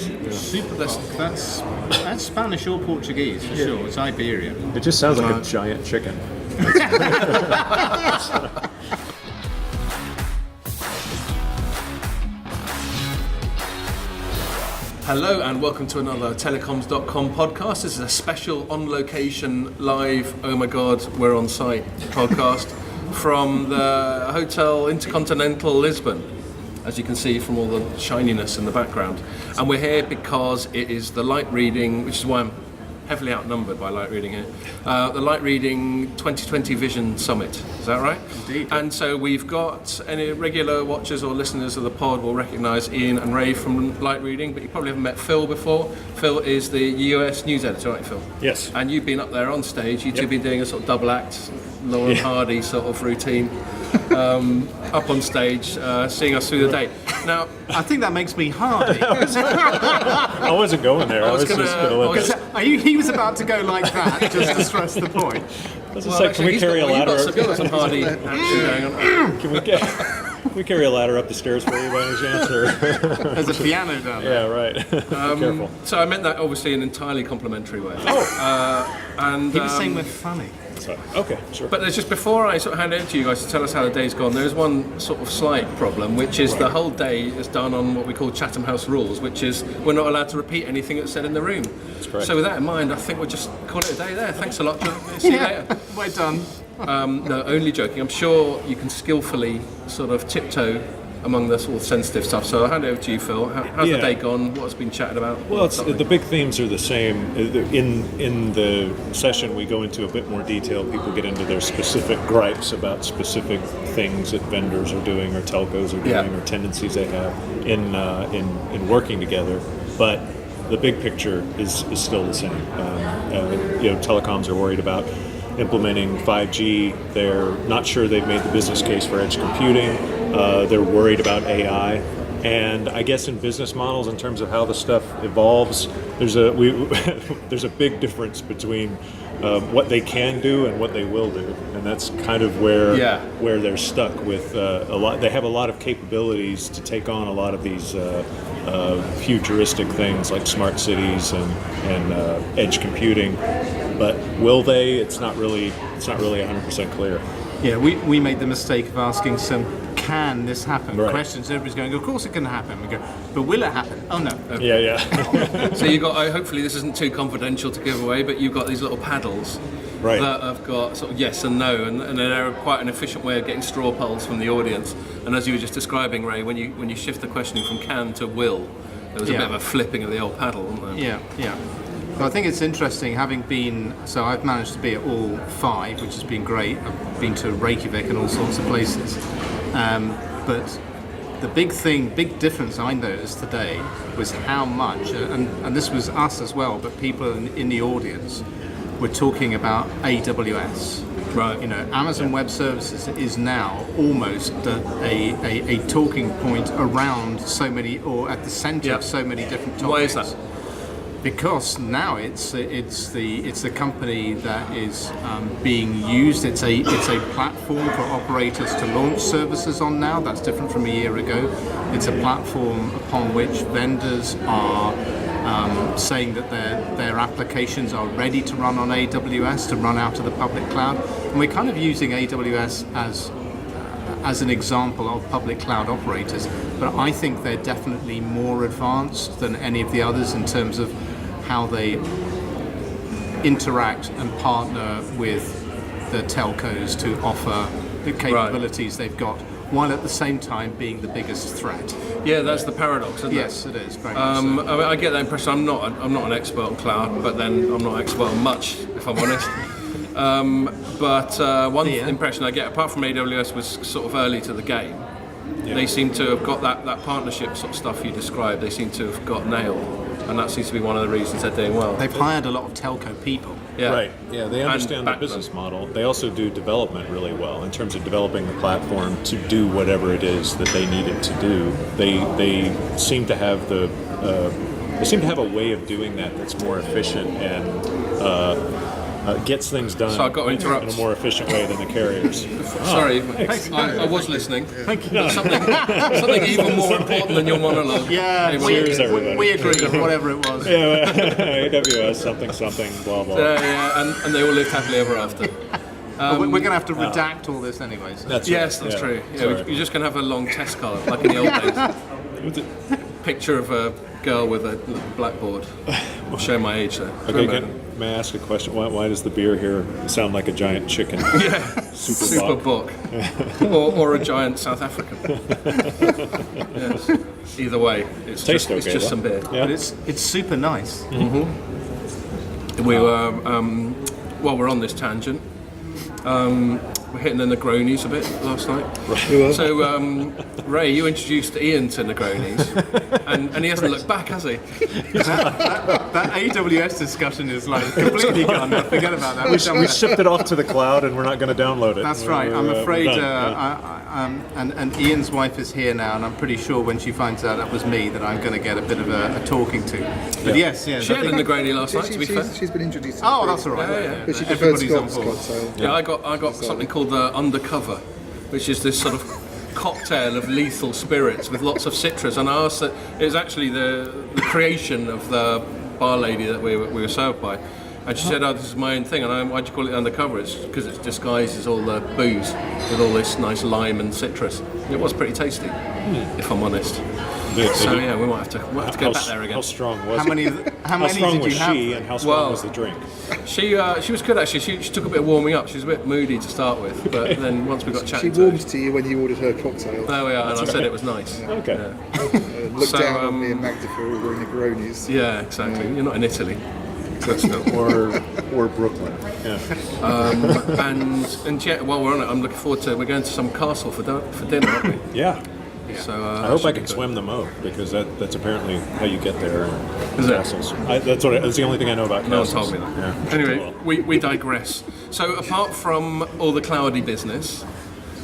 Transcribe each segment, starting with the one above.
Super. That's Spanish or Portuguese for sure. It's Iberian. It just sounds like a giant chicken. Hello and welcome to another Telecoms.com podcast. This is a special on-location, live, oh my god, we're on site podcast from the Hotel Intercontinental Lisbon, as you can see from all the shininess in the background. And we're here because it is the light reading, which is why I'm heavily outnumbered by light reading here, the Light Reading 2020 Vision Summit. Is that right? Indeed. And so we've got any regular watchers or listeners of the pod will recognise Iain and Ray from Light Reading, but you probably haven't met Phil before. Phil is the US news editor, right, Phil? Yes. And you've been up there on stage. You two have been doing a sort of double act, Lauren Hardy sort of routine, up on stage, seeing us through the day. Now, I think that makes me hardy. I wasn't going there. I was just going to let He was about to go like that, just to stress the point. It's just like, can we carry a ladder? You've got some Hardy action going on. Can we carry a ladder up the stairs for you by any chance? Or? There's a piano down there. Yeah, right. Be careful. So I meant that obviously in an entirely complimentary way. And He was saying we're funny. So, okay, sure. But there's just, before I sort of hand it over to you guys to tell us how the day's gone, there's one sort of slight problem, which is the whole day is done on what we call Chatham House rules, which is we're not allowed to repeat anything that's said in the room. That's correct. So with that in mind, I think we'll just call it a day there. Thanks a lot, John. See you later. We're done. No, only joking. I'm sure you can skillfully sort of tiptoe among the sort of sensitive stuff. So I'll hand it over to you, Phil. How's the day gone? What's been chatted about? Well, the big themes are the same. In the session, we go into a bit more detail. People get into their specific gripes about specific things that vendors are doing or telcos are doing or tendencies they have in working together. But the big picture is still the same. Telecoms are worried about implementing 5G. They're not sure they've made the business case for edge computing. They're worried about AI. And I guess in business models, in terms of how the stuff evolves, there's a big difference between what they can do and what they will do, and that's kind of where they're stuck with a lot. They have a lot of capabilities to take on a lot of these futuristic things like smart cities and edge computing, but will they? It's not really 100% clear. Yeah, we made the mistake of asking some can this happen questions. Everybody's going, of course it can happen. We go, but will it happen? Oh no. Okay. Yeah. So you got, hopefully this isn't too confidential to give away, but you've got these little paddles that have got sort of yes and no, and they're quite an efficient way of getting straw polls from the audience. And as you were just describing, Ray, when you shift the questioning from can to will, there was a bit of a flipping of the old paddle, wasn't there? Yeah. Well, I think it's interesting, so I've managed to be at all 5, which has been great. I've been to Reykjavik and all sorts of places. But the big difference I noticed today was how much, and this was us as well, but people in the audience were talking about AWS. Right. Amazon Web Services is now almost a talking point around so many, or at the center of so many different topics. Why is that? Because now it's the company that is being used. It's a platform for operators to launch services on now. That's different from a year ago. It's a platform upon which vendors are saying that their applications are ready to run on AWS, to run out of the public cloud. And we're kind of using AWS as an example of public cloud operators, but I think they're definitely more advanced than any of the others in terms of how they interact and partner with the telcos to offer the capabilities they've got, while at the same time being the biggest threat. Yeah, that's the paradox, isn't it? Yes, it is. Very I mean, I get that impression. I'm not an expert on cloud, but then I'm not expert on much, if I'm honest. But one impression I get, apart from AWS, was sort of early to the game. Yeah. They seem to have got that partnership sort of stuff you described. They seem to have got nailed, and that seems to be one of the reasons they're doing well. They've hired a lot of telco people. Yeah. Right. Yeah, they understand the business model. They also do development really well in terms of developing the platform to do whatever it is that they need it to do. They seem to have a way of doing that that's more efficient and gets things done So I've got to interrupt. in a more efficient way than the carriers. Sorry, I was listening. Thank you. Something even more important than your monologue. Yeah, Anyway. Cheers, everybody. we agreed, whatever it was. AWS, something, blah, blah. And they all lived happily ever after. But we're going to have to redact all this anyway. So. That's Yes, right. that's true. Yeah, Sorry. you're just going to have a long test card, like in the old days. Picture of a girl with a blackboard. I'll show my age there. Okay, may I ask a question? Why does the beer here sound like a giant chicken? Yeah, super book. or a giant South African. Yes. Either way, it's Tastes just okay, though. some beer. Yeah. But it's super nice. We were, while we're on this tangent, we're hitting the Negronis a bit last night. Right. So, Ray, you introduced Iain to Negronis, and he hasn't looked back, has he? That AWS discussion is like completely gone. Forget about that. We shipped it off to the cloud, and we're not going to download it. That's right. I'm We're afraid, done. Yeah. and Ian's wife is here now, and I'm pretty sure when she finds out that was me, that I'm going to get a bit of a talking to. But yes. She had a Negroni last night, to be fair. She's been introduced to Oh, the that's all right. Yeah. But she prefers Everybody's on Scott's board. cocktail. Yeah, I got something called the Undercover, which is this sort of cocktail of lethal spirits with lots of citrus. And I asked that it was actually the creation of the bar lady that we were served by. And she said, "Oh, this is my own thing." And why'd you call it Undercover? It's because it disguises all the booze with all this nice lime and citrus. It was pretty tasty, if I'm honest. So yeah, we might have to go back there again. How strong was How it? many How strong did was you have? she, and how strong Well, was the drink? She was good actually. She took a bit of warming up. She was a bit moody to start with, but then once we got She chatting to warmed her, to you when you ordered her cocktail. there we are, and I said it was nice. Okay. Looked So, down on me and Magda for ordering Negronis. Yeah, exactly. You're not in Italy. or Brooklyn. Yeah. And yeah, while we're on it, I'm looking forward to. We're going to some castle for dinner, aren't we? Yeah. So I hope I can swim the moat, because that's apparently how you get there. Is it? Castles. That's the only thing I know about No one castles. told me that. Yeah. Anyway, we digress. So apart from all the cloudy business,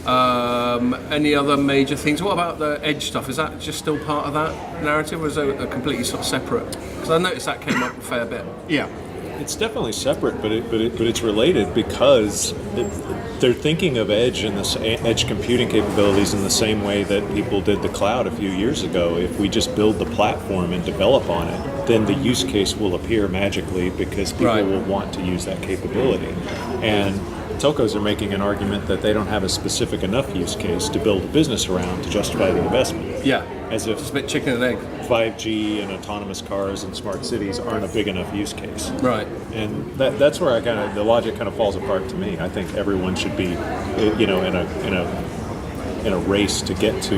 any other major things? What about the edge stuff? Is that just still part of that narrative, or is it a completely sort of separate? Because I noticed that came up a fair bit. Yeah. It's definitely separate, but it's related, because they're thinking of edge and edge computing capabilities in the same way that people did the cloud a few years ago. If we just build the platform and develop on it, then the use case will appear magically, because people will want to use that capability. And telcos are making an argument that they don't have a specific enough use case to build a business around to justify the investment. Yeah, As if it's a bit chicken and egg. 5G and autonomous cars and smart cities aren't a big enough use case. Right. And that's where the logic kind of falls apart to me. I think everyone should be, in a race to get to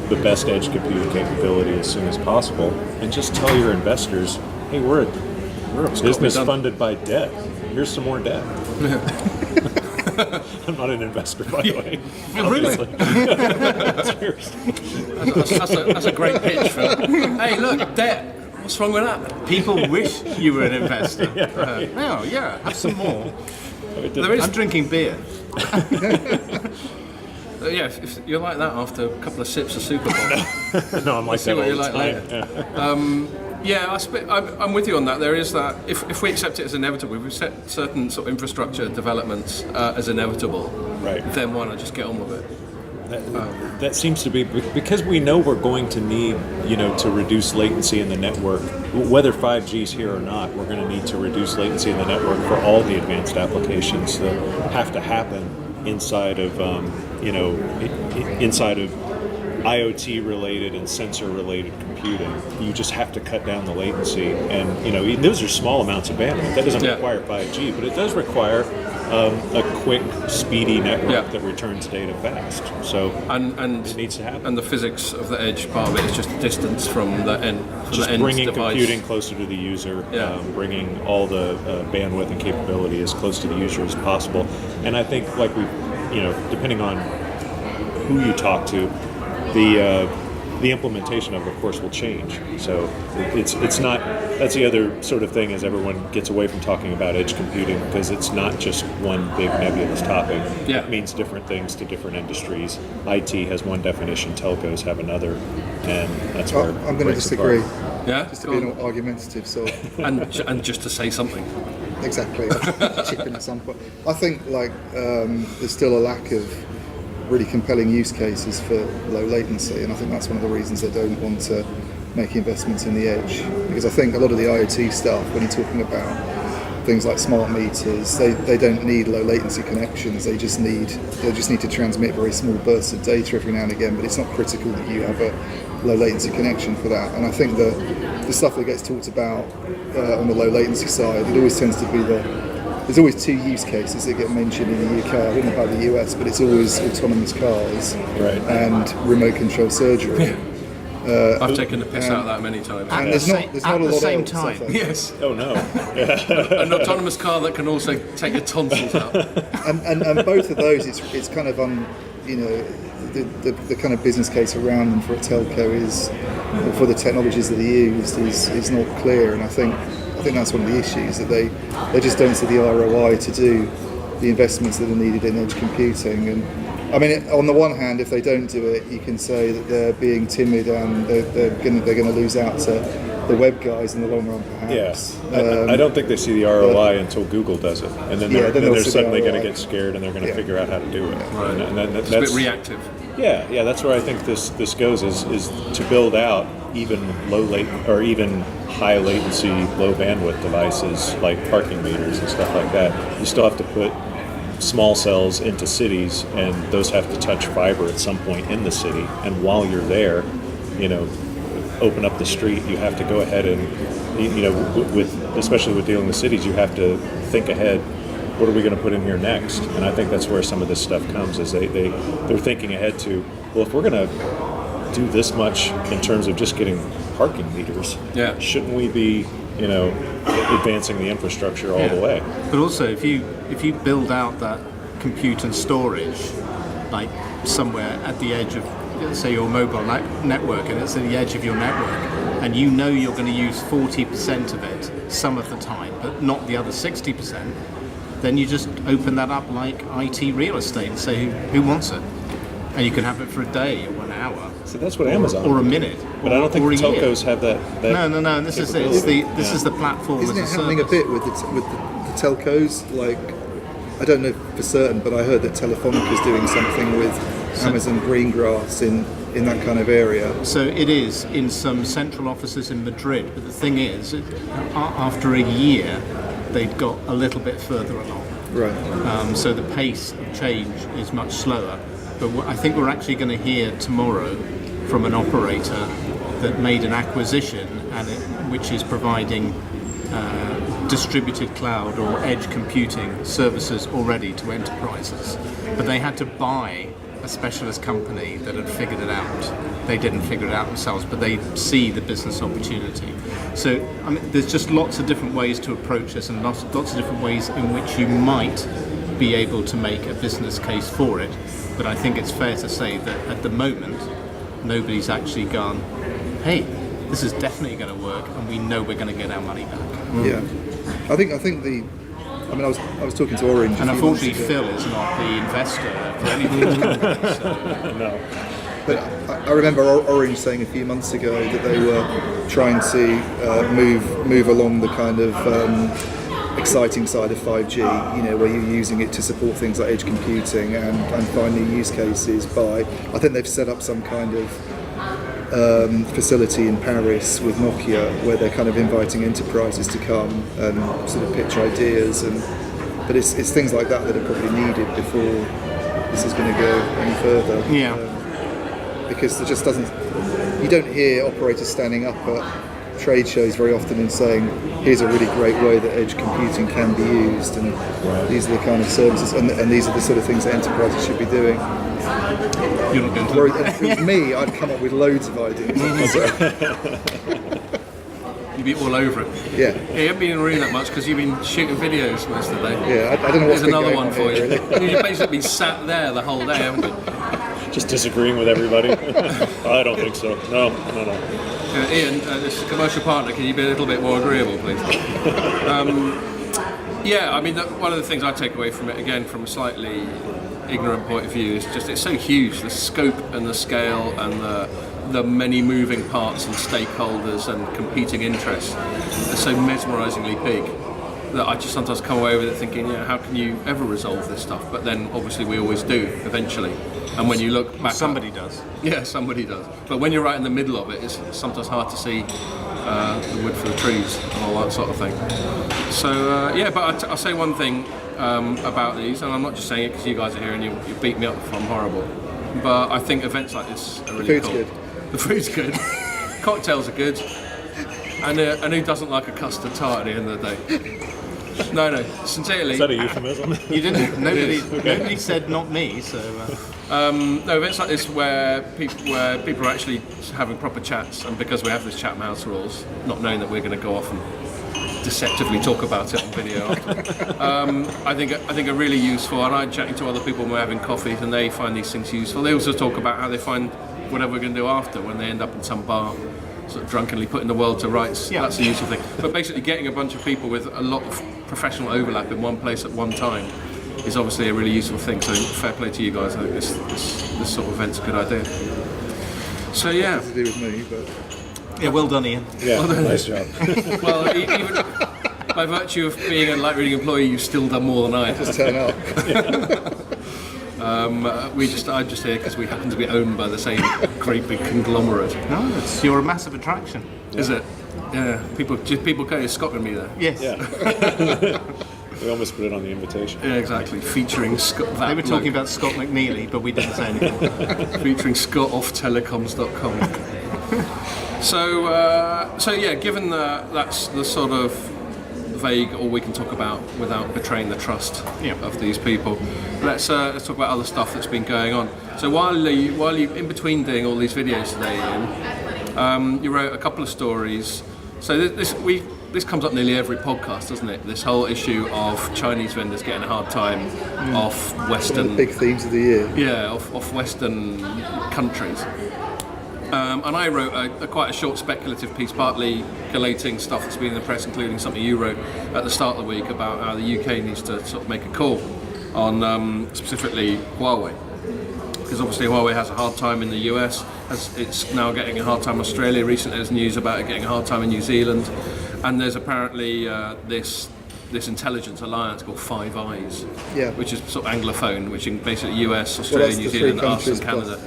the best edge computing capability as soon as possible, and just tell your investors, hey, we're a business funded by debt. Here's some more debt. I'm not an investor, by the way. Really? Seriously. That's a great pitch, Phil. Hey, look, debt. What's wrong with that? People wish you were an investor. Yeah, right. Oh, yeah, have some more. There is, I'm drinking beer. yeah. If you're like that after a couple of sips of Super Bowl. No, I'm like See that what all you're the like time. later. Yeah, I'm with you on that. There is that. If we accept it as inevitable, if we set certain sort of infrastructure developments as inevitable, Right. then why not just get on with it? That seems to be because we know we're going to need, to reduce latency in the network. Whether 5G is here or not, we're going to need to reduce latency in the network for all the advanced applications that have to happen inside of, inside of IoT-related and sensor-related computing. You just have to cut down the latency, and those are small amounts of bandwidth. That doesn't require 5G, but it does require a quick, speedy network that returns data fast. So and it needs to happen. And the physics of the edge part of it is just distance from the end. Just the end bringing device. computing closer to the user, bringing all the bandwidth and capability as close to the user as possible. And I think, like depending on who you talk to, the implementation of course, will change. So it's not. That's the other sort of thing, as everyone gets away from talking about edge computing, because it's not just one big nebulous topic. Yeah. It means different things to different industries. IT has one definition, telcos have another, and that's where I'm going to disagree. Yeah. Just to be argumentative, so and just to say something. exactly. I'll chip in at some point. I think there's still a lack of really compelling use cases for low latency, and I think that's one of the reasons they don't want to make investments in the edge. Because I think a lot of the IoT stuff, when you're talking about things like smart meters, they don't need low latency connections. They just need to transmit very small bursts of data every now and again. But it's not critical that you have a low latency connection for that. And I think the stuff that gets talked about on the low latency side, it always tends to be there's always two use cases that get mentioned in the UK. I don't know about the US, but it's always autonomous cars and remote control surgery. I've taken the piss out of that many times. And there's not a lot at the same of stuff time. like that. Yes. Oh no. An autonomous car that can also take your tonsils out. And both of those, it's kind of the kind of business case around them for a telco is, or for the technologies that are used, is not clear. And I think that's one of the issues, that they just don't see the ROI to do the investments that are needed in edge computing. And I mean, on the one hand, if they don't do it, you can say that they're being timid and they're going to lose out to the web guys in the long run, perhaps. Yeah, I don't think they see the ROI until Google does it, and then they're suddenly going to get scared and they're going to figure out how to do it. Right. And then It's a bit reactive. Yeah, that's where I think this goes is to build out even even high latency, low bandwidth devices like parking meters and stuff like that. You still have to put small cells into cities, and those have to touch fiber at some point in the city. And while you're there, open up the street. You have to go ahead and, especially with dealing with cities, you have to think ahead. What are we going to put in here next? And I think that's where some of this stuff comes, is they're thinking ahead to, well, if we're going to do this much in terms of just getting parking meters, shouldn't we be, advancing the infrastructure all the way? But also, if you build out that compute and storage, like somewhere at the edge of, say, your mobile network, and it's at the edge of your network, and you're going to use 40% of it some of the time, but not the other 60%, then you just open that up like IT real estate and say who wants it, and you can have it for a day or an hour. So that's what Amazon or a minute, but I don't think the telcos have that. No. This is the platform. Isn't it as a happening service. a bit with the telcos? Like, I don't know for certain, but I heard that Telefonica is doing something with Amazon Greengrass in that kind of area. So it is in some central offices in Madrid, but the thing is, after a year, they'd got a little bit further along. Right. So the pace of change is much slower. But I think we're actually going to hear tomorrow from an operator that made an acquisition, which is providing distributed cloud or edge computing services already to enterprises. But they had to buy a specialist company that had figured it out. They didn't figure it out themselves, but they see the business opportunity. So there's just lots of different ways to approach this, and lots of different ways in which you might be able to make a business case for it. But I think it's fair to say that at the moment, nobody's actually gone, hey, this is definitely going to work, and we know we're going to get our money back. Yeah. I think I was talking to Orange. And unfortunately, Phil is not the investor for any of these companies. So. No. But I remember Orange saying a few months ago that they were trying to move along the kind of exciting side of 5G, where you're using it to support things like edge computing and find new use cases I think they've set up some kind of facility in Paris with Nokia where they're kind of inviting enterprises to come and sort of pitch ideas, but it's things like that are probably needed before this is going to go any further. Yeah. Because there just you don't hear operators standing up at trade shows very often and saying, here's a really great way that edge computing can be used, and these are the kind of services, and these are the sort of things that enterprises should be doing. You're not going to. Whereas if it was me, I'd come up with loads of ideas. You'd be all over it. Yeah. You haven't been in the room that much because you've been shooting videos most of the day. Yeah, I don't know what's There's been another going one on for here, you. really. You've basically been sat there the whole day, haven't you? Just disagreeing with everybody. I don't think so. No. Iain, this is commercial partner, can you be a little bit more agreeable, please? One of the things I take away from it, again, from a slightly ignorant point of view, is just it's so huge, the scope and the scale and the many moving parts and stakeholders and competing interests are so mesmerisingly big that I just sometimes come away with it thinking, how can you ever resolve this stuff? But then obviously we always do eventually. And when you look back, Somebody does. Yeah, somebody does. But when you're right in the middle of it, it's sometimes hard to see the wood for the trees and all that sort of thing. So but I'll say one thing about these, and I'm not just saying it because you guys are here and you beat me up if I'm horrible. But I think events like this are really cool. Good. The food's good. Cocktails are good. And who doesn't like a custard tart at the end of the day? No, sincerely. Is that a euphemism? You didn't. Nobody said not me. So. No, events like this where people are actually having proper chats, and because we have this Chatham House rules, not knowing that we're going to go off and deceptively talk about it on video after. I think are really useful, and I'm chatting to other people when we're having coffees and they find these things useful. They also talk about how they find whatever we're going to do after when they end up in some bar sort of drunkenly putting the world to rights. Yeah. That's a useful thing. But basically getting a bunch of people with a lot of professional overlap in one place at one time is obviously a really useful thing. So fair play to you guys. I think this sort of event's a good idea. So yeah. Nothing to do with me, but Yeah, well done, Iain. Yeah, nice job. Well, even by virtue of being a light reading employee, you've still done more than I have. just turn up. I'm just here because we happen to be owned by the same great big conglomerate. No, you're a massive attraction. Is it? Yeah. People go to Scott with me there. Yes. Yeah. We almost put it on the invitation. Yeah, exactly. Featuring Scott. They were talking about Scott McNeely, but we didn't say anything. Featuring Scott off Telecoms.com. So yeah, given that that's the sort of vague all we can talk about without betraying the trust of these people, let's talk about other stuff that's been going on. So while you in between doing all these videos today, Iain, you wrote a couple of stories. So this comes up nearly every podcast, doesn't it? This whole issue of Chinese vendors getting a hard time off Western... One of the big themes of the year. Yeah, off Western countries. And I wrote quite a short speculative piece, partly collating stuff that's been in the press, including something you wrote at the start of the week about how the UK needs to sort of make a call on specifically Huawei. Because obviously Huawei has a hard time in the US, it's now getting a hard time in Australia. Recently there's news about it getting a hard time in New Zealand. And there's apparently this intelligence alliance called Five Eyes, which is sort of Anglophone, which in basically US, Australia, New Zealand, us and Canada.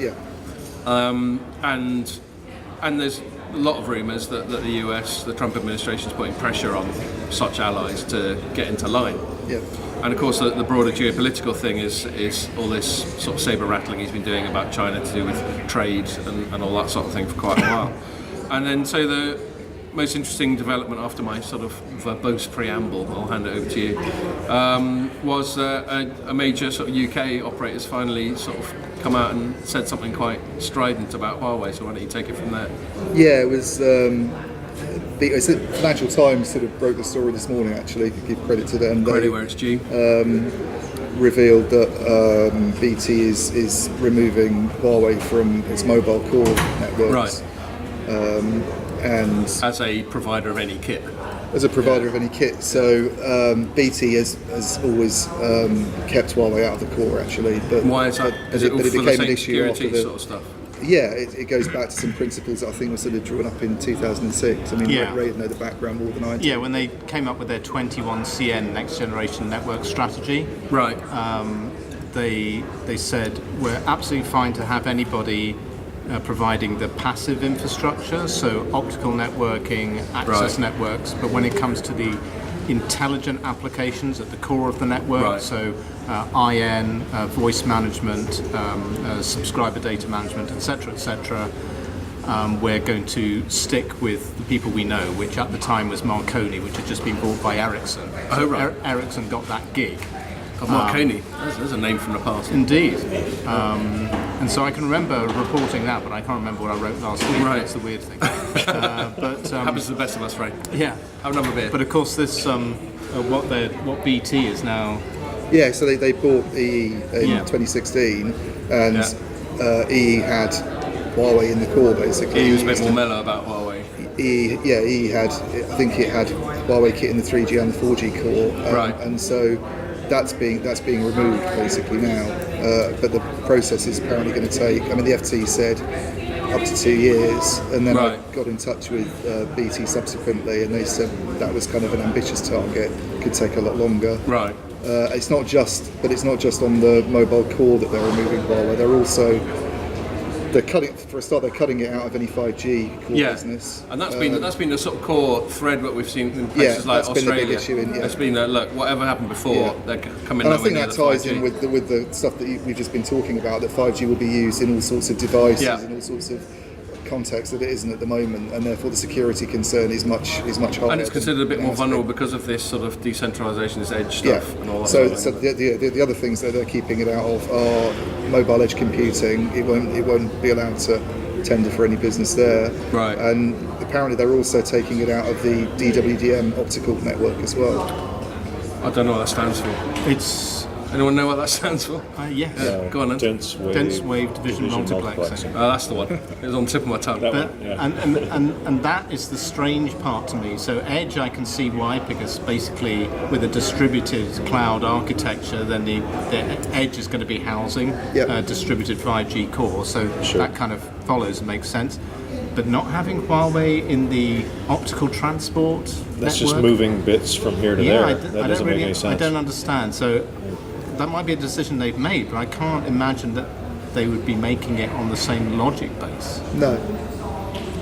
And there's a lot of rumours that the US, the Trump administration, is putting pressure on such allies to get into line. Yeah. And of course the broader geopolitical thing is all this sort of sabre rattling he's been doing about China to do with trade and all that sort of thing for quite a while. And then so the most interesting development after my sort of verbose preamble, I'll hand it over to you, was a major sort of UK operator's finally sort of come out and said something quite strident about Huawei, so why don't you take it from there? Yeah, it was. The Financial Times sort of broke the story this morning. Actually, to give credit to them. Credit where it's due. Revealed that BT is removing Huawei from its mobile core networks. Right. And as a provider of any kit. As a provider of any kit, so BT has always kept Huawei out of the core, actually. But why is that? Is it all for the same security sort of stuff? Yeah, it goes back to some principles that I think were sort of drawn up in 2006. I mean, Ray know the background more than I do. Yeah, when they came up with their 21CN Next Generation Network Strategy, right? They said we're absolutely fine to have anybody providing the passive infrastructure, so optical networking, access networks, but when it comes to the intelligent applications at the core of the network, so IN, voice management, subscriber data management, etc., we're going to stick with the people we know, which at the time was Marconi, which had just been bought by Ericsson. So Ericsson got that gig. Marconi, there's a name from the past. Indeed. And so I can remember reporting that, but I can't remember what I wrote last week. Right. That's the weird thing. But happens to the best of us, Ray. Yeah. Have another beer. But of course, this what BT is now. Yeah. So they bought EE in 2016, and EE had Huawei in the core basically. He was a bit more mellow about Huawei. EE had, I think it had Huawei kit in the 3G and the 4G core, and so. That's being removed basically now, but the process is apparently going to take. I mean, the FT said up to 2 years, and then Right. I got in touch with BT subsequently, and they said that was kind of an ambitious target, could take a lot longer. Right. It's not just on the mobile core that they're removing Huawei. They're cutting it out of any 5G core business. And that's been the sort of core thread that we've seen in places like that's been the Australia. big issue It's been look, whatever happened before, they're coming And I nowhere think near that the ties 5G. in with the stuff that we've just been talking about, that 5G will be used in all sorts of devices, in all sorts of contexts that it isn't at the moment, and therefore the security concern is much higher. And it's considered a bit than more it has vulnerable been. because of this sort of decentralization, this edge stuff, and all that. So, sort of thing. the other things that they're keeping it out of are mobile edge computing. It won't be allowed to tender for any business there. Right. And apparently they're also taking it out of the DWDM optical network as well. I don't know what that stands for. It's Anyone know what that stands for? yes, Go on then. Dense wave division multiplexing. Oh, that's the one. It was on the tip of my tongue. That But, one, yeah. and that is the strange part to me. So Edge, I can see why, because basically with a distributed cloud architecture, then the Edge is going to be housing distributed 5G core. So that kind of follows and makes sense. But not having Huawei in the optical transport That's network, just moving bits from here to there. That doesn't make any I sense. don't understand. So that might be a decision they've made, but I can't imagine that they would be making it on the same logic base. No.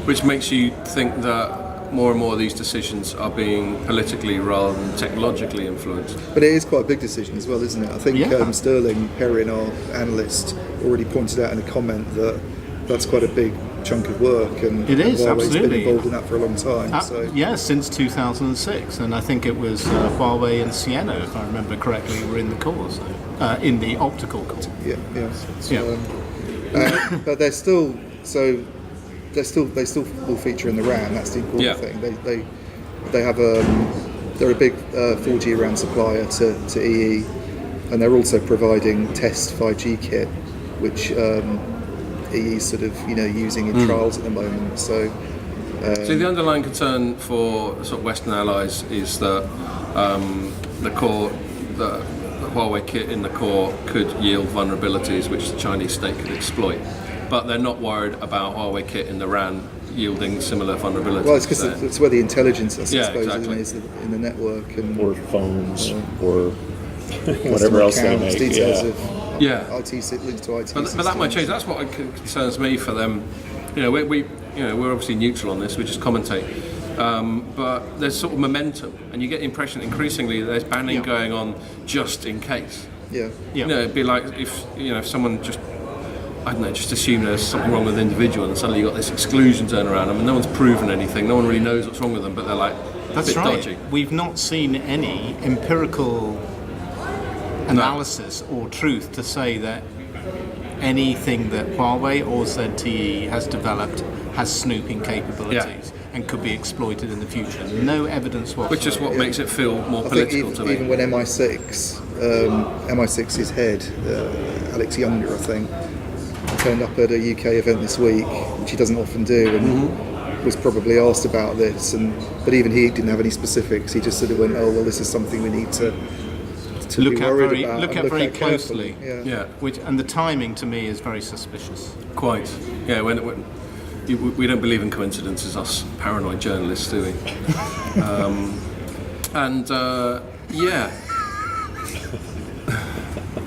Which makes you think that more and more of these decisions are being politically rather than technologically influenced. But it is quite a big decision as well, isn't it? I think Yeah. Sterling Perrin, our analyst, already pointed out in a comment that that's quite a big chunk of work, and It is, Huawei's been absolutely. involved in that for a long time. So Yeah, since 2006, and I think it was Huawei and Sienna, if I remember correctly, were in the core, so, in the optical core. yeah. Yeah. But they still will feature in the RAN. That's the important thing. They have they're a big 4G RAN supplier to EE, and they're also providing test 5G kit, which EE's sort of using in trials at the moment. So So the underlying concern for sort of Western allies is that the Huawei kit in the core could yield vulnerabilities which the Chinese state could exploit. But they're not worried about Huawei kit in the RAN yielding similar vulnerabilities. well, it's because it's where the intelligence, I suppose, exactly. is in the network, and Or phones, or whatever else they make. details Yeah. of IT linked to IT. But that might change. That's what concerns me for them. We're obviously neutral on this. We just commentate. But there's sort of momentum, and you get the impression increasingly that there's banning going on just in case. Yeah. It'd be like if someone just, I don't know, just assume there's something wrong with the individual, and suddenly you've got this exclusion turn around them, and no one's proven anything. No one really knows what's wrong with them, but they're like, That's a bit right. dodgy. We've not seen any empirical analysis or truth to say that anything that Huawei or ZTE has developed has snooping capabilities and could be exploited in the future. No evidence whatsoever. Which is what makes it feel more I think political to me. even when MI6's head, Alex Younger, I think, turned up at a UK event this week, which he doesn't often do, and was probably asked about this, but even he didn't have any specifics. He just sort of went, "Oh well, this is something we need to look be at worried about and very at carefully." closely. Yeah, And the timing to me is very suspicious. quite. Yeah, when we don't believe in coincidences, us paranoid journalists, do we? Yeah.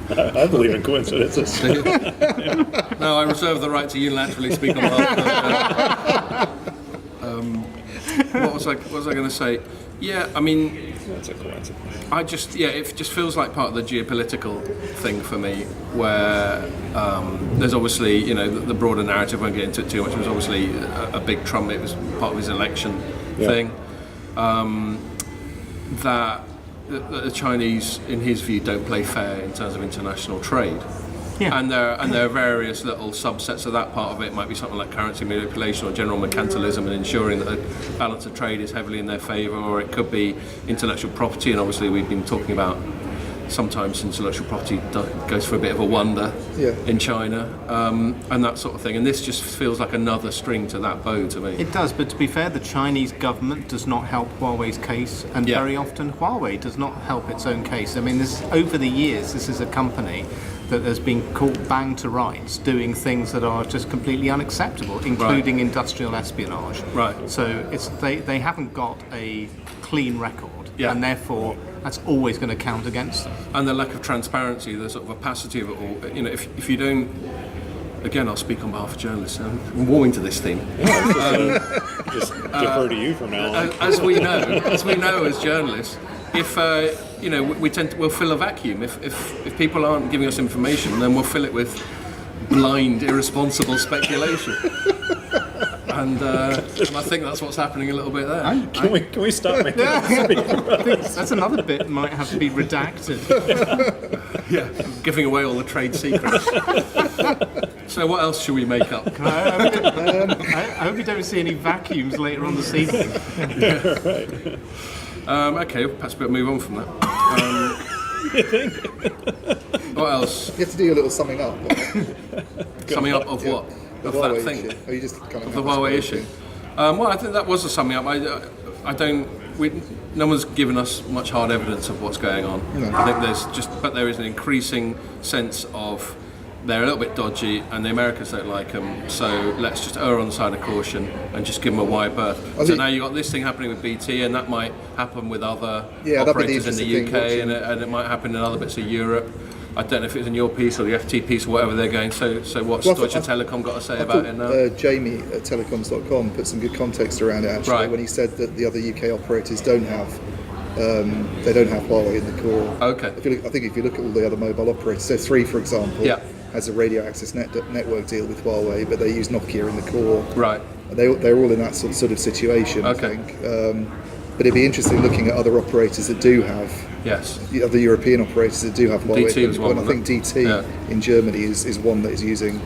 I believe in coincidences. No, I reserve the right to unilaterally speak on behalf of what was I going to say? Yeah, I mean, That's a coincidence. it just feels like part of the geopolitical thing for me, where there's obviously, the broader narrative, won't get into it too much, it was obviously a big Trump, it was part of his election thing, that the Chinese, in his view, don't play fair in terms of international trade. Yeah. And there are various little subsets of that. Part of it might be something like currency manipulation or general mercantilism and ensuring that the balance of trade is heavily in their favour, or it could be intellectual property, and obviously we've been talking about sometimes intellectual property goes for a bit of a wonder in China, and that sort of thing. And this just feels like another string to that bow to me. It does, but to be fair, the Chinese government does not help Huawei's case, and very often Huawei does not help its own case. I mean, over the years, this is a company that there's been caught bang to rights doing things that are just completely unacceptable, including industrial espionage. Right. So they haven't got a clean record, Yeah. and therefore that's always going to count against them. And the lack of transparency, the sort of opacity of it all. You know, if you don't, again, I'll speak on behalf of journalists. I'm warming to this theme. Just defer to you from now on. As we know as journalists, if we'll fill a vacuum. If people aren't giving us information, then we'll fill it with blind, irresponsible speculation. And I think that's what's happening a little bit there. Can we stop making that speak? I think that's another bit might have to be redacted. Yeah, giving away all the trade secrets. So what else should we make up? I hope you don't see any vacuums later on this evening. Okay, perhaps we'll move on from that. What else? You have to do a little summing up. Summing up of what? The Of that Huawei thing? issue. Oh, you just kind of The Huawei issue. Well, I think that was a summing up. No one's given us much hard evidence of what's going on. No. I think there is an increasing sense of they're a little bit dodgy and the Americans don't like them, so let's just err on the side of caution and just give them a wide berth. So now you've got this thing happening with BT, and that might happen with other operators in the UK, and it might happen in other bits of Europe. I don't know if it was in your piece or the FT piece or whatever they're going. So what's Deutsche Telekom got to say about it now? Jamie at Telecoms.com put some good context around it actually, Right. when he said that the other UK operators don't have Huawei in the core. Okay. I think if you look at all the other mobile operators, so 3 for example, Yeah. has a radio access network deal with Huawei, but they use Nokia in the core. Right. They're all in that sort of situation, Okay. I think. But it'd be interesting looking at other operators that do have, Yes. the other European operators that do have Huawei. DT was one, I think DT in Germany is one that is using,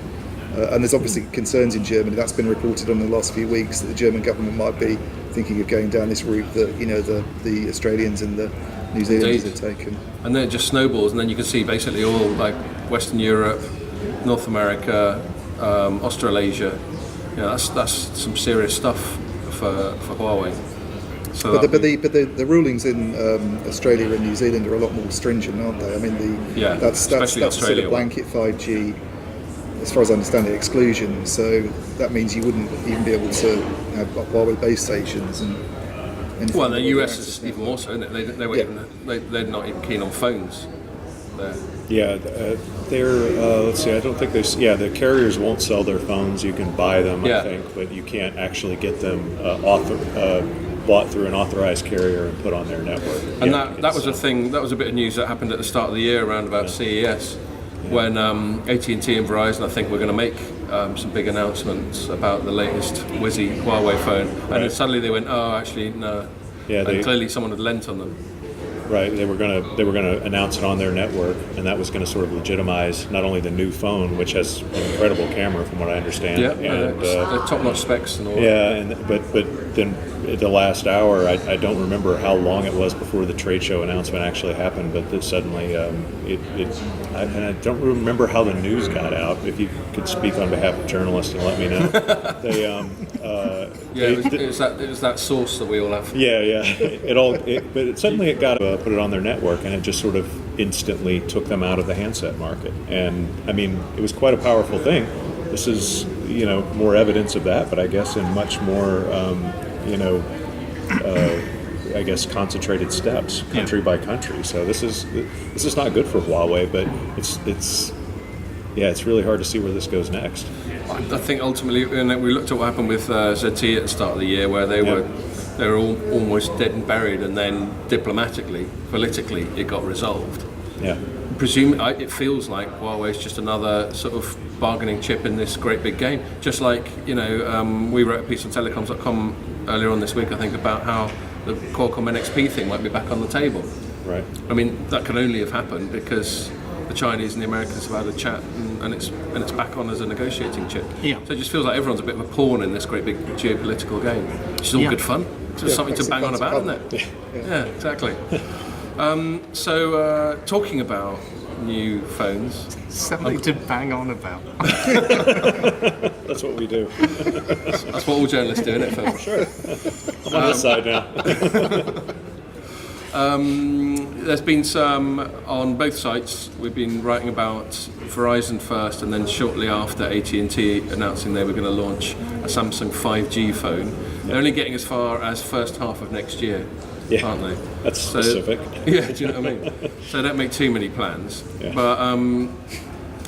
and there's obviously concerns in Germany. That's been reported on in the last few weeks that the German government might be thinking of going down this route that the Australians and the New Zealanders have taken. And then it just snowballs, and then you can see basically all like Western Europe, North America, Australasia. That's some serious stuff for Huawei. So But the rulings in Australia and New Zealand are a lot more stringent, aren't they? I mean, that's especially sort Australia of blanket 5G, as far as I understand it, exclusion. So that means you wouldn't even be able to have Huawei base stations and. anything well, the with US access is even network. more so, isn't it? They were they're not even keen on phones. There. Yeah, they're. Let's see. I don't think they. Yeah, the carriers won't sell their phones. You can buy them, I think, but you can't actually get them bought through an authorized carrier and put on their network. And that was a thing. That was a bit of news that happened at the start of the year, around about CES, when AT&T and Verizon, I think, were going to make some big announcements about the latest Wizzy Huawei phone, and then suddenly they went, "Oh, actually, no." Yeah, and clearly someone had lent on them. Right, they were gonna announce it on their network, and that was going to sort of legitimize not only the new phone, which has an incredible camera, from what I understand. Yeah, and they're top-notch specs and all. Yeah, but then at the last hour, I don't remember how long it was before the trade show announcement actually happened, but then suddenly I don't remember how the news got out. If you could speak on behalf of journalists and let me know. It was that source that we all have. But suddenly it got put it on their network, and it just sort of instantly took them out of the handset market. And I mean, it was quite a powerful thing. This is more evidence of that, but I guess in much more I guess concentrated steps, country by country. So this is not good for Huawei, but it's really hard to see where this goes next. I think ultimately, we looked at what happened with ZTE at the start of the year, where they were all almost dead and buried, and then diplomatically, politically, it got resolved. Yeah. It feels like Huawei is just another sort of bargaining chip in this great big game. Just like we wrote a piece on Telecoms.com earlier on this week, I think, about how the Qualcomm NXP thing might be back on the table. Right. I mean, that can only have happened because the Chinese and the Americans have had a chat, and it's back on as a negotiating chip. Yeah. So it just feels like everyone's a bit of a pawn in this great big geopolitical game. It's all good fun. It's just something to bang on about, isn't it? Yeah, exactly. So talking about new phones, something to bang on about. That's what we do. That's what all journalists do, isn't it, Phil? Sure. I'm on this side now. There's been some on both sites. We've been writing about Verizon first, and then shortly after AT&T announcing they were going to launch a Samsung 5G phone. They're only getting as far as first half of next year, aren't they? That's specific. Yeah, do you know what I mean? So don't make too many plans. Yeah.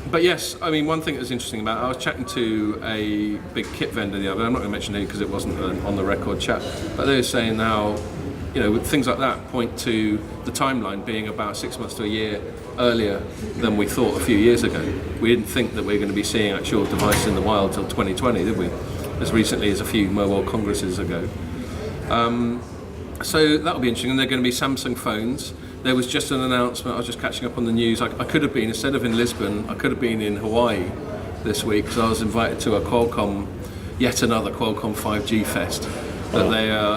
But yes, I mean, one thing that was interesting about it, I was chatting to a big kit vendor the other day. I'm not going to mention who because it wasn't on the record chat, but they were saying how, things like that point to the timeline being about 6 months to a year earlier than we thought a few years ago. We didn't think that we were going to be seeing actual devices in the wild till 2020, did we? As recently as a few mobile congresses ago. So that'll be interesting, and they're going to be Samsung phones. There was just an announcement, I was just catching up on the news, I could have been, instead of in Lisbon, I could have been in Hawaii this week, because I was invited to yet another Qualcomm 5G fest that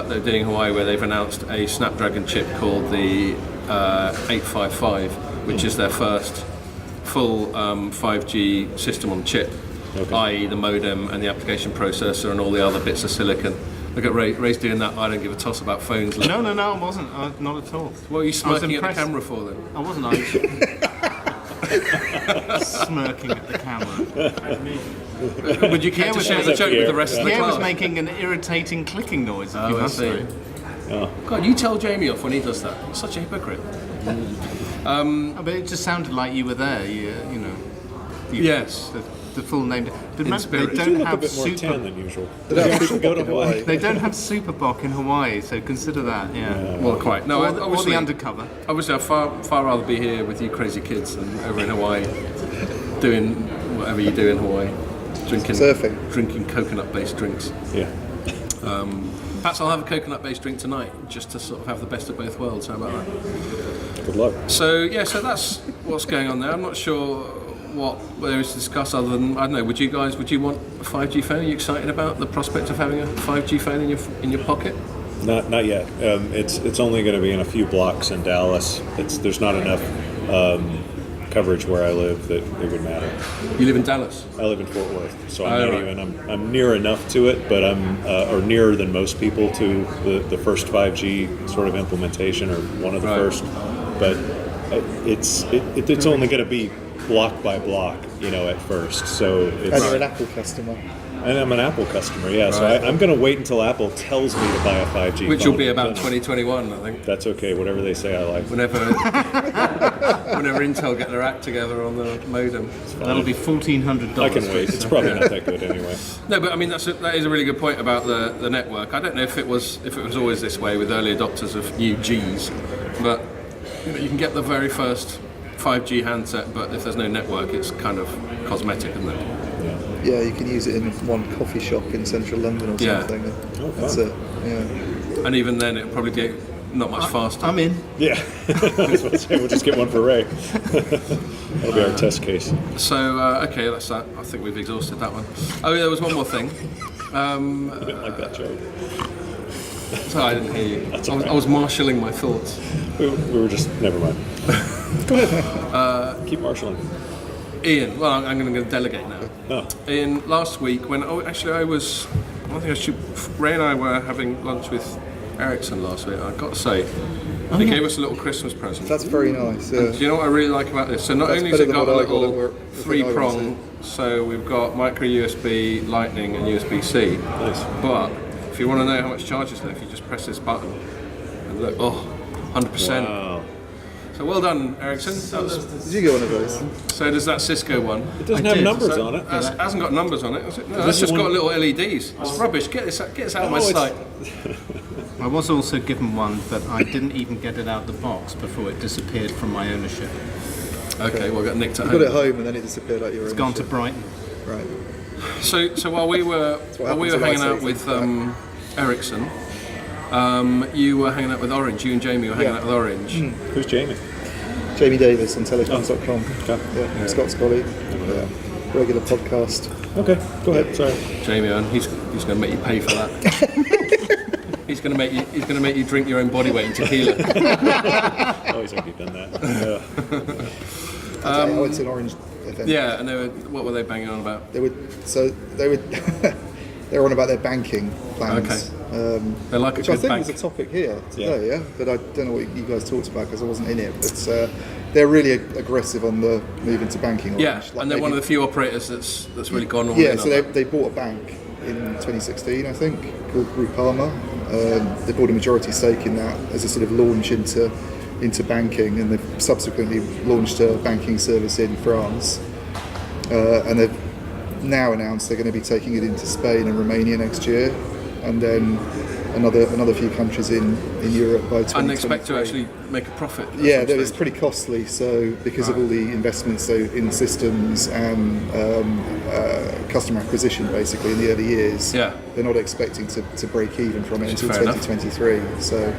they're doing in Hawaii, where they've announced a Snapdragon chip called the 855, which is their first full 5G system on chip, i.e. the modem and the application processor and all the other bits of silicon. Look at Ray's doing that. I don't give a toss about phones. No, I wasn't. Not at all. What are you smirking at the camera for then? I wasn't. Smirking at the camera. Would you care to share the joke with the rest of the Iain class? was making an irritating clicking noise. If you I must see. say. God, you tell Jamie off when he does that. You're such a hypocrite. But it just sounded like you were there. Yes. The full name. But In spirit. they You don't look a have bit more tan super. than usual. They don't have You go to Hawaii. They don't have Superboc in Hawaii, so consider that. Yeah. Well, quite. No, Or the obviously, undercover. obviously, I'd far rather be here with you crazy kids than over in Hawaii doing whatever you do in Hawaii. Surfing. Drinking coconut-based drinks. Yeah. Perhaps I'll have a coconut-based drink tonight, just to sort of have the best of both worlds. How about that? Good luck. So that's what's going on there. I'm not sure what there is to discuss other than, I don't know, would you want a 5G phone? Are you excited about the prospect of having a 5G phone in your pocket? Not yet. It's only going to be in a few blocks in Dallas. There's not enough coverage where I live that it would matter. You live in Dallas? I live in Fort Worth, so Right. I'm near enough to it, but or nearer than most people to the first 5G sort of implementation, or one of the first. But it's only going to be block by block, at first. So it's, And you're an Apple customer. and I'm an Apple customer, yeah. So I'm going to wait until Apple tells me to buy a 5G Which phone. will be about Then 2021, I think. That's okay, whatever they say I like. Whenever Intel get their act together on the modem. That'll be $1,400. I can wait. It's probably not that good anyway. No, but I mean that is a really good point about the network. I don't know if it was always this way with early adopters of new Gs, but you can get the very first 5G handset, but if there's no network, it's kind of cosmetic, isn't it? Yeah, you can use it in one coffee shop in central London or Yeah. something. Oh, That's fun. it. Yeah. And even then, it'll probably get not much faster. I'm in. Yeah. I was about to say, we'll just get one for Ray. That'll be our test case. So okay, that's that. I think we've exhausted that one. Oh, there was one more thing. I didn't like that joke. Sorry, I didn't hear you. That's I okay. was marshalling my thoughts. We were just, never mind. Go ahead. Keep marshalling. Iain, well, I'm going to delegate now. Oh. Iain, last week when Ray and I were having lunch with Ericsson last week. I've got to say, they gave us a little Christmas present. That's very nice. Do you know what I really like about this? So not That's only has it better than got a what I got at little work, the thing I three went prong, so we've got micro USB, Lightning, and USB-C. Nice. But if you want to know how much charge is left, you just press this button and look. 100%. Wow. So well done, Ericsson. Did you get one of those? So does that Cisco one? It doesn't have numbers on it. It hasn't got numbers on it, has it? No, This that's is just one- got little LEDs. It's rubbish. Get this out of my No, it's- sight. I was also given one, but I didn't even get it out of the box before it disappeared from my ownership. Okay, well, I got nicked at You got it home. home and then it disappeared out your It's gone to Brighton. Right. So while we were happens when I hanging say out with things Ericsson, you were hanging out with Orange. You and Jamie were hanging Yeah. out with Orange. Who's Jamie? Jamie Davis on Telecoms.com. Okay. Yeah, Scott's colleague. Yeah. Regular podcast. Okay, go ahead. Sorry. Jamie, and he's going to make you pay for that. He's going to make you drink your own body weight in tequila. Oh, he's already done that. I went to an Orange event. Yeah, and what were they banging on about? They were they were on about their banking plans. Okay. They like a which good I think bank. was a topic here today, yeah. But I don't know what you guys talked about because I wasn't in it. But they're really aggressive on the move into banking. Yeah, Orange. Like and they're one of the few operators that's really gone all Yeah, in so on that. they bought a bank in 2016, I think, called Groupama. They bought a majority stake in that as a sort of launch into banking, and they've subsequently launched a banking service in France. And they've now announced they're going to be taking it into Spain and Romania next year, and then another few countries in Europe by 2023. And they expect to actually make a profit. at Yeah, some it's stage. pretty costly. So because of all the investments, so in systems and customer acquisition, basically in the early years, Yeah. they're not expecting to break even from it Which is until fair enough. 2023. So,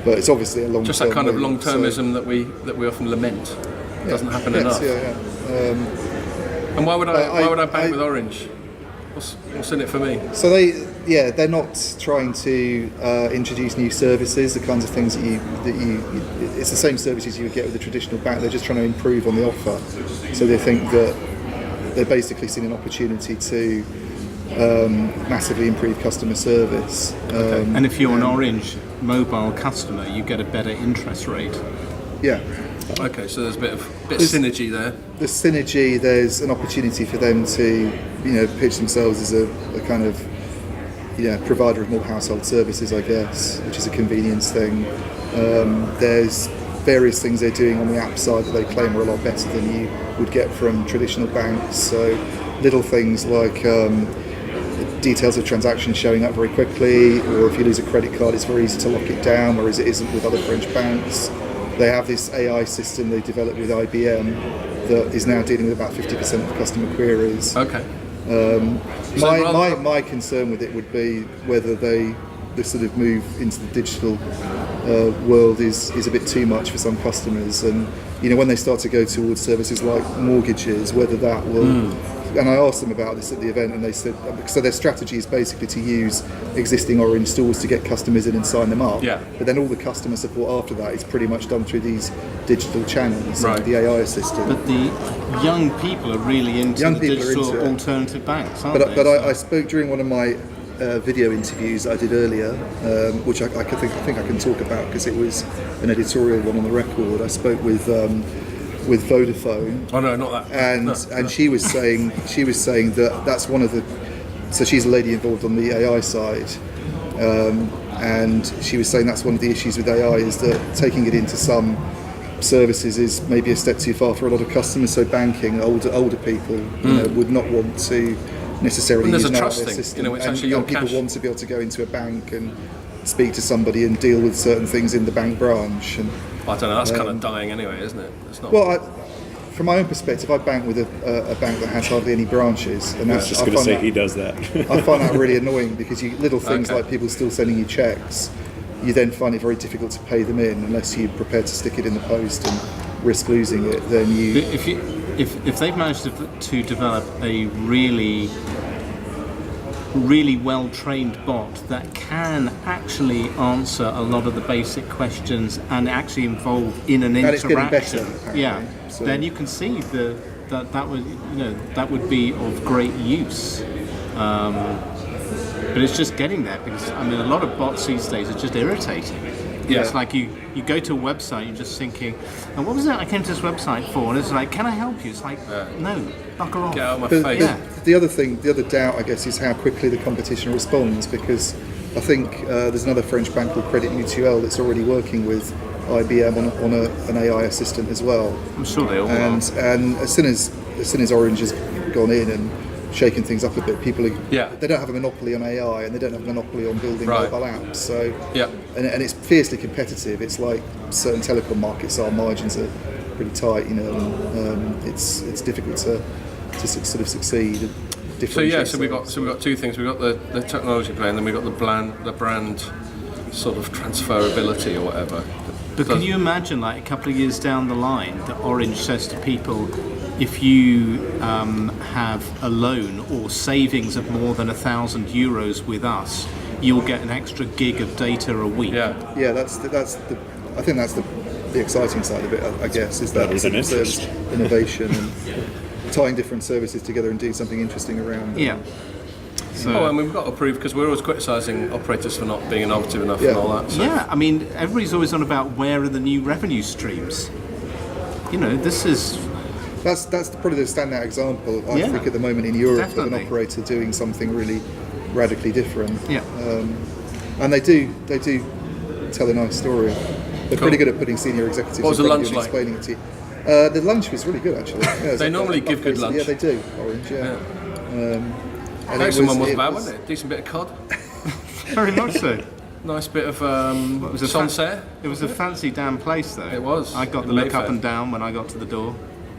but it's obviously a long Just that kind of long-termism that we often lament. Doesn't happen enough. And why would I bank with Orange? What's in it for me? So they're not trying to introduce new services, the kinds of things that you it's the same services you would get with a traditional bank. They're just trying to improve on the offer. So they think that they're basically seeing an opportunity to massively improve customer service. And if you're an Orange mobile customer, you get a better interest rate. Yeah. Okay, so there's a bit of synergy there. The synergy, there's an opportunity for them to, pitch themselves as a kind of, provider of more household services, I guess, which is a convenience thing. There's various things they're doing on the app side that they claim are a lot better than you would get from traditional banks. So little things like details of transactions showing up very quickly, or if you lose a credit card, it's very easy to lock it down, whereas it isn't with other French banks. They have this AI system they developed with IBM that is now dealing with about 50% of customer queries. Okay. My concern with it would be whether the sort of move into the digital world is a bit too much for some customers, and when they start to go towards services like mortgages, whether that will. And I asked them about this at the event, and they said so their strategy is basically to use existing Orange stores to get customers in and sign them up. Yeah. But then all the customer support after that is pretty much done through these digital channels, Right. like the AI assistant. But the young people are really into Young the people are digital into it. alternative banks, aren't they? But I spoke during one of my video interviews I did earlier, which I think I can talk about because it was an editorial one on the record. I spoke with Vodafone. Oh no, not that. And she was saying that that's one of the. So she's a lady involved on the AI side, and she was saying that's one of the issues with AI is that taking it into some services is maybe a step too far for a lot of customers. So banking, older people, would not want to necessarily And there's use a an trust AI thing, system. it's and actually your people cash. want to be able to go into a bank and speak to somebody and deal with certain things in the bank branch. And I don't know. That's kind of dying anyway, isn't it? It's not. well, from my own perspective, I bank with a bank that has hardly any branches, and I that's was just going to say he does that. I find that really annoying because little things Okay. like people still sending you checks, you then find it very difficult to pay them in unless you're prepared to stick it in the post and risk losing it. Then If they've managed to develop a really well-trained bot that can actually answer a lot of the basic questions and actually involve in an And it's getting interaction, better, apparently. yeah, So- then you can see that would be of great use. But it's just getting there because a lot of bots these days are just irritating. Yeah. It's like you go to a website, you're just thinking, and what was that I came to this website for? And it's like, can I help you? It's like, no, bugger off. Get out of my the, face. Yeah. the other doubt, I guess, is how quickly the competition responds, because I think there's another French bank called Credit Mutuel that's already working with IBM on an AI assistant as well. I'm sure they all are. And as soon as Orange has gone in and shaken things up a bit, they don't have a monopoly on AI and they don't have a monopoly on building Right. mobile apps. So Yeah. and it's fiercely competitive. It's like certain telecom markets, our margins are pretty tight, and it's difficult to sort of succeed. So we got two things. We got the technology play, and then we got the brand sort of transferability or whatever. But can you imagine, like a couple of years down the line, that Orange says to people, if you have a loan or savings of more than €1,000 with us, you'll get an extra gig of data a week. Yeah. Yeah, I think that's the exciting side of it. I guess is that That is an service interest. innovation and tying different services together and doing something interesting around them. Yeah. Oh, and we've got to prove, because we're always criticising operators for not being innovative enough and all that. So. Yeah, I mean, everybody's always on about where are the new revenue streams. You know, this is... That's probably the standout example, I Yeah, think, at the moment in Europe definitely. of an operator doing something really radically different. Yeah. And they do tell a nice story. They're pretty good at putting senior executives What was in the front of lunch you and explaining it to you. The lunch was really good, actually. Yeah, it was They like normally a give good buffet. lunch. Yeah, they do. Orange, yeah. And Excellent one was bad, wasn't it? Decent bit of cod. Very much so. Nice bit of was a sunset. It was a fancy damn place, though. It was. I got In the look Mayfair. up and down when I got to the door.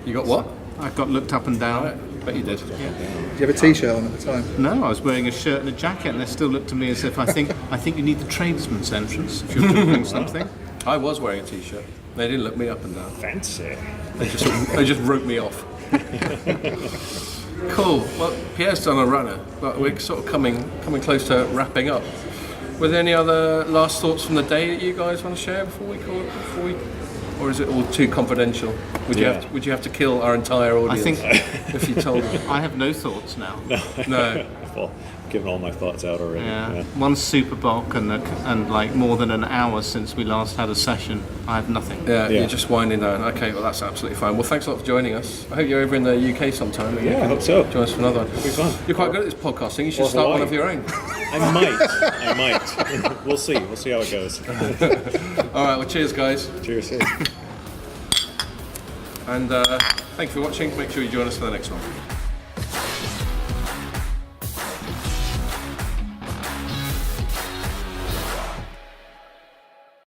You got what? I got looked up and down. Right. Bet you did. Did you have a t-shirt on at the time? No, I was wearing a shirt and a jacket, and they still looked at me as if I think you need the tradesman's entrance if you're doing something. I was wearing a t-shirt. They didn't look me up and down. Fancy. They just wrote me off. Cool. Well, Pierre's done a runner, but we're sort of coming close to wrapping up. Were there any other last thoughts from the day that you guys want to share before we, or is it all too confidential? Would you have to kill our entire audience if you told them? I have no thoughts now. No. Well, given all my thoughts out already. Yeah. One super bulk and like more than an hour since we last had a session. I have nothing. Yeah, Yeah. you're just winding down. Okay, well that's absolutely fine. Well, thanks a lot for joining us. I hope you're over in the UK sometime. And you Yeah, I can hope so. Join us for another one. It'll be fun. You're quite good at this podcasting. You should Or start one Hawaii. of your own. I might. We'll see. We'll see how it goes. All right. Well, cheers, guys. Cheers. And thank you for watching. Make sure you join us for the next one.